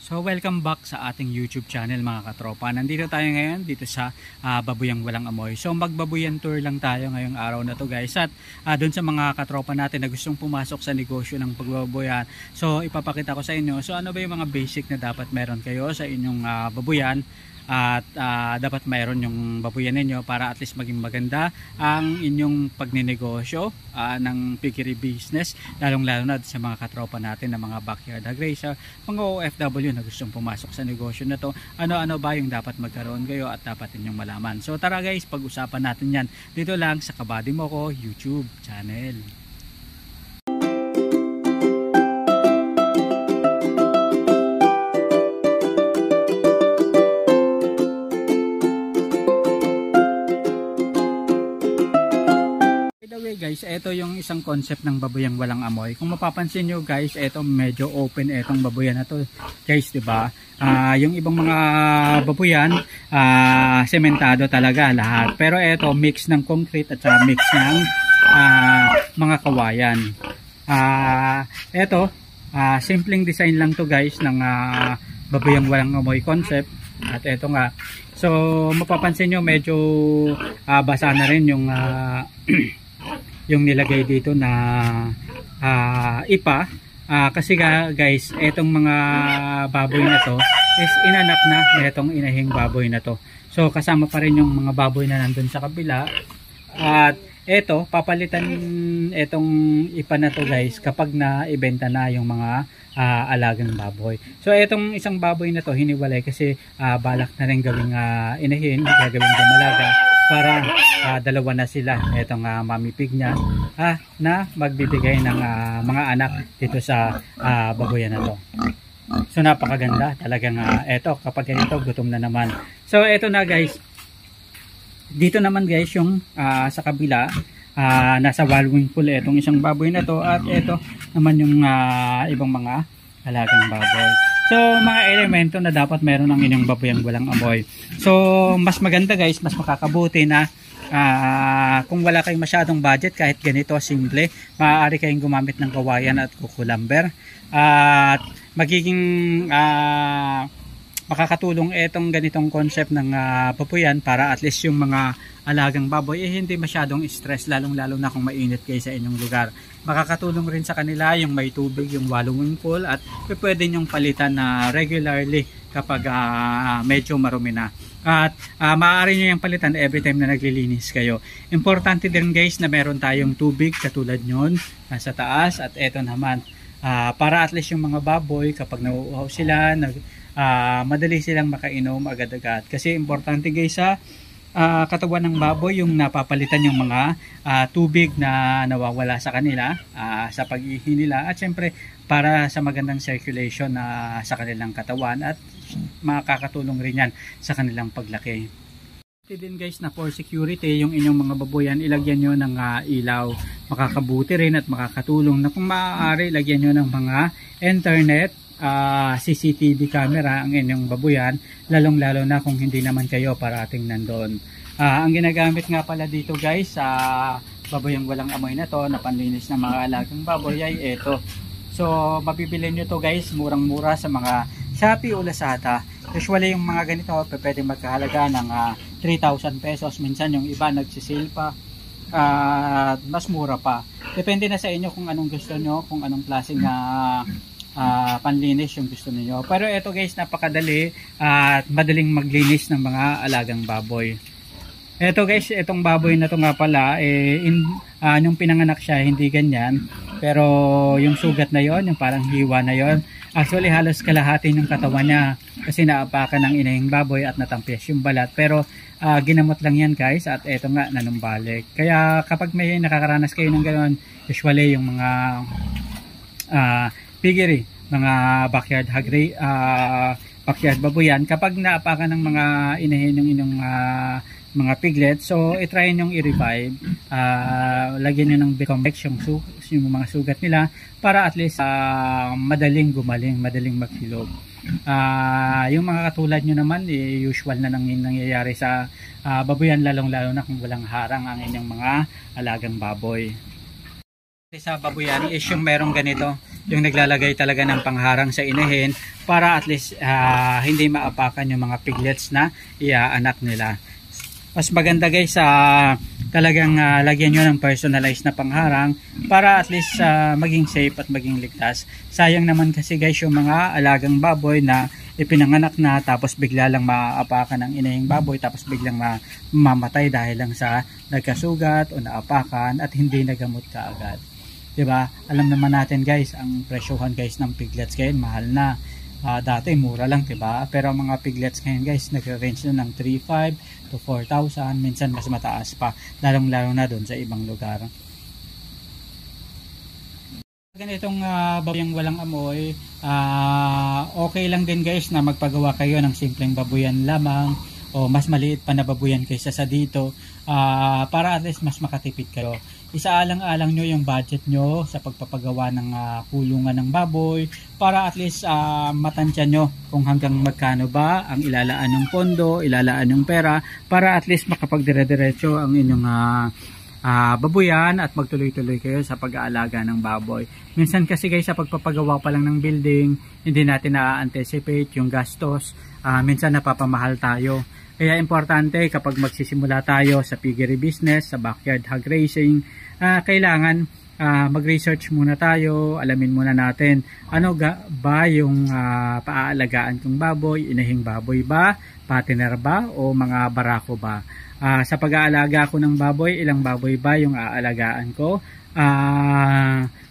So welcome back sa ating YouTube channel mga katropa. Nandito tayo ngayon dito sa Babuyang Walang Amoy. So magbabuyan tour lang tayo ngayong araw na to guys. At doon sa mga katropa natin na gustong pumasok sa negosyo ng pagbabuyan. So ipapakita ko sa inyo. So ano ba yung mga basic na dapat meron kayo sa inyong babuyan. At dapat mayroon yung babuyan ninyo para at least maging maganda ang inyong pagninegosyo ng piggery business, lalong lalo na sa mga katropa natin na mga backyard hog racer, mga OFW na gustong pumasok sa negosyo na to. Ano-ano ba yung dapat magkaroon kayo at dapat ninyong malaman. So tara guys, pag-usapan natin yan dito lang sa Kabady Mo Ko YouTube channel. Guys, ito yung isang concept ng babuyang walang amoy. Kung mapapansin nyo guys, ito medyo open itong babuyan na to guys, diba? Yung ibang mga babuyan sementado talaga lahat, pero ito mix ng concrete at mix ng mga kawayan. Ito simpleng design lang to guys ng babuyang walang amoy concept. At ito nga, so mapapansin nyo medyo basa na rin yung yung nilagay dito na ipa, kasi guys, etong mga baboy na to is inanak na itong inahing baboy na to. So kasama pa rin yung mga baboy na nandun sa kabila. At eto, papalitan etong ipa na to guys kapag na-ibenta na yung mga alagang baboy. So etong isang baboy na to hiniwalay kasi balak na rin gawing inahin, gagawing dumalaga para dalawa na sila. Etong mami pig niya na magbibigay ng mga anak dito sa baboyan na to. So napakaganda talagang eto, kapag ganito gutom na naman. So eto na guys, dito naman guys yung sa kabila, nasa wallowing pool etong isang baboy na to, at eto naman yung ibang mga alagang baboy. So mga elemento na dapat meron ng inyong baboyang walang amoy. So mas maganda guys, mas makakabuti na kung wala kayong masyadong budget, kahit ganito simple, maaari kayong gumamit ng kawayan at kukulamber. At magiging makakatulong itong ganitong concept ng babuyan para at least yung mga alagang baboy hindi masyadong stress, lalong lalo na kung mainit kayo sa inyong lugar. Makakatulong rin sa kanila yung may tubig, yung wallowing pool, at pwede nyong palitan na regularly kapag medyo marumi na. At maaari nyo yung palitan every time na naglilinis kayo. Importante din guys na meron tayong tubig katulad nyon nasa taas. At eto naman, para at least yung mga baboy kapag nauuhaw sila, madali silang makainom agad-agad. Kasi importante guys sa katawan ng baboy yung napapalitan yung mga tubig na nawawala sa kanila sa pag-ihi nila, at syempre para sa magandang circulation sa kanilang katawan, at makakatulong rin yan sa kanilang paglaki. Din guys na for security yung inyong mga baboyan, ilagyan nyo ng ilaw. Makakabuti rin at makakatulong na kung maaari lagyan nyo ng mga internet, CCTV camera ang inyong babuyan, lalong lalo na kung hindi naman kayo parating nandoon. Ang ginagamit nga pala dito guys sa baboyang walang amoy na to na panlinis ng mga alagang baboy ay ito. So mabibili nyo to guys murang mura sa mga Shopee o Lazada. Usually yung mga ganito pwede magkahalaga ng 3,000 pesos, minsan yung iba nagsisale pa mas mura pa. Depende na sa inyo kung anong gusto nyo, kung anong klaseng panlinis yung gusto niyo. Pero ito guys, napakadali at madaling maglinis ng mga alagang baboy. Ito guys, itong baboy na to nga pala nung pinanganak siya hindi ganyan, pero yung sugat na yon, yung parang hiwa na yon, actually halos kalahati ng katawan niya kasi naapakan ng inahing baboy at natampias yung balat. Pero ginamot lang yan guys, at ito nga nanumbalik. Kaya kapag may nakakaranas kayo ng ganoon, usually yung mga piggery, mga backyard hog backyard babuyan, kapag naapakan ng mga inahin yung inyong mga piglet, so itry nyong i-revive, lagyan nyo ng Bicomex yung mga sugat nila para at least madaling gumaling, madaling maghilog. Yung mga katulad nyo naman, usual na nangyayari sa babuyan, lalong lalo na kung walang harang ang inyong mga alagang baboy. Sa babuyan is yung merong ganito, yung naglalagay talaga ng pangharang sa inahin para at least hindi maapakan yung mga piglets na iaanak nila. Mas maganda guys talagang lagyan nyo ng personalized na pangharang para at least maging safe at maging ligtas. Sayang naman kasi guys yung mga alagang baboy na ipinanganak na tapos bigla lang maaapakan ng inahing baboy tapos biglang mamatay dahil lang sa nagkasugat o naapakan at hindi nagamot kaagad. Diba? Alam naman natin guys, ang presyohan guys ng piglets ngayon mahal na. Dati mura lang, diba? Pero ang mga piglets ngayon guys, nagre-range na ng 3,500 to 4,000, minsan mas mataas pa, lalong-lalo na doon sa ibang lugar. Ganitong baboyang walang amoy, okay lang din guys na magpagawa kayo ng simpleng babuyan lamang o mas maliit pa na babuyan kaysa sa dito para at least mas makatipid kayo. Isaalang-alang nyo yung budget nyo sa pagpapagawa ng kulungan ng baboy para at least matansya nyo kung hanggang magkano ba ang ilalaan ng pondo, ilalaan ng pera para at least makapagdire-diretso ang inyong babuyan at magtuloy-tuloy kayo sa pag-aalaga ng baboy. Minsan kasi guys sa pagpapagawa pa lang ng building, hindi natin na-anticipate yung gastos, minsan napapamahal tayo. Kaya importante kapag magsisimula tayo sa piggery business, sa backyard hog racing, kailangan mag-research muna tayo, alamin muna natin ano ba yung paaalagaan kong baboy, inahing baboy ba, patiner ba o mga barako ba. Sa pag-aalaga ko ng baboy, ilang baboy ba yung aalagaan ko,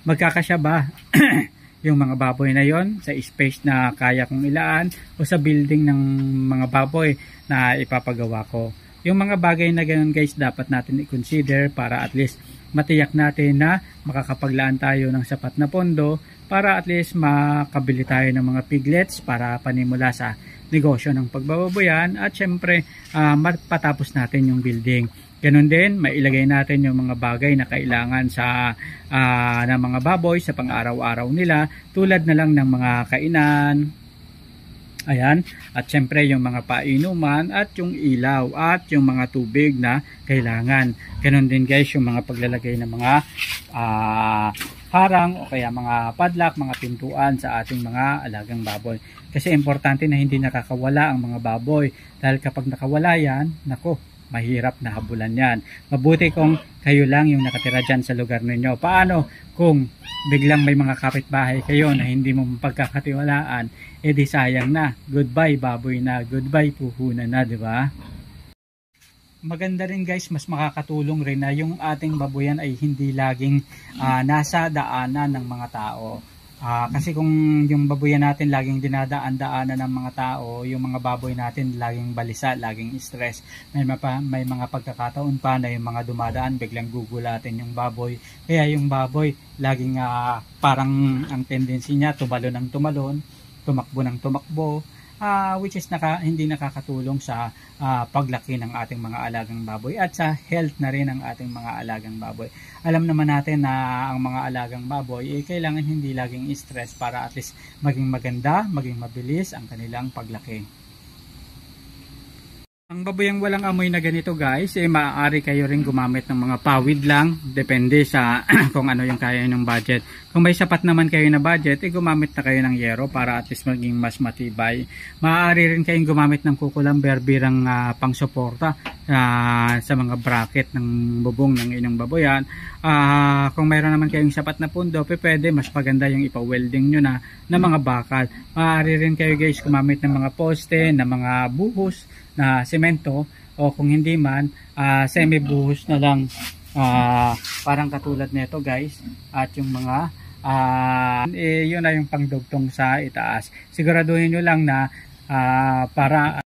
magkakasya ba yung mga baboy na yon sa space na kaya kong ilaan o sa building ng mga baboy na ipapagawa ko. Yung mga bagay na ganun guys dapat natin i-consider para at least matiyak natin na makakapaglaan tayo ng sapat na pondo para at least makabili tayo ng mga piglets para panimula sa negosyo ng pagbababoyan at syempre matapos natin yung building. Ganun din, mailagay natin yung mga bagay na kailangan sa ng mga baboy sa pang-araw-araw nila tulad na lang ng mga kainan. Ayan, at syempre yung mga painuman at yung ilaw at yung mga tubig na kailangan. Ganun din guys yung mga paglalagay ng mga harang o kaya mga padlock, mga pintuan sa ating mga alagang baboy. Kasi importante na hindi nakakawala ang mga baboy dahil kapag nakawala yan, nako, mahirap na habulan yan. Mabuti kung kayo lang yung nakatira dyan sa lugar ninyo. Paano kung biglang may mga kapitbahay kayo na hindi mo pagkakatiwalaan, edi sayang na. Goodbye baboy na, goodbye puhunan na, di ba? Maganda rin guys, mas makakatulong rin na yung ating baboyan ay hindi laging nasa daanan ng mga tao. Kasi kung yung baboyan natin laging dinadaan-daanan ng mga tao, yung mga baboy natin laging balisa, laging stress. May mga pagkakataon pa na yung mga dumadaan biglang gugulatin yung baboy. Kaya yung baboy laging parang ang tendency niya tumalon ng tumalon, tumakbo ng tumakbo. Which is hindi nakakatulong sa paglaki ng ating mga alagang baboy at sa health na rin ng ating mga alagang baboy. Alam naman natin na ang mga alagang baboy kailangan hindi laging stress para at least maging maganda, maging mabilis ang kanilang paglaki. Ang baboyang walang amoy na ganito guys, maaari kayo rin gumamit ng mga pawid lang, depende sa kung ano yung kaya ng budget. Kung may sapat naman kayo na budget, gumamit na kayo ng yero para at least maging mas matibay. Maaari rin kayong gumamit ng kukulamber birang pangsuporta sa mga bracket ng bubong ng inyong baboyan. Kung mayroon naman kayong sapat na pundo, pwede mas paganda yung ipa-welding nyo na mga bakal. Maaari rin kayo guys gumamit ng mga poste, ng mga buhos na semento o kung hindi man semi-buhos na lang parang katulad nito guys at yung mga yun na yung pangdugtong sa itaas. Siguraduhin nyo lang na para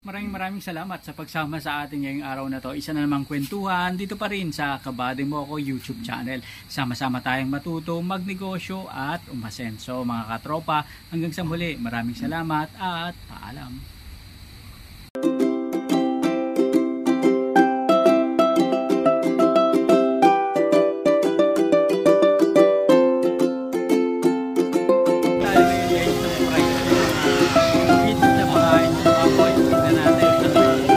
maraming salamat sa pagsama sa ating ngayong araw na to. Isa na namang kwentuhan dito pa rin sa Kabady Mo Ako YouTube channel. Sama-sama tayong matuto, magnegosyo at umasenso mga katropa. Hanggang sa muli, maraming salamat at paalam.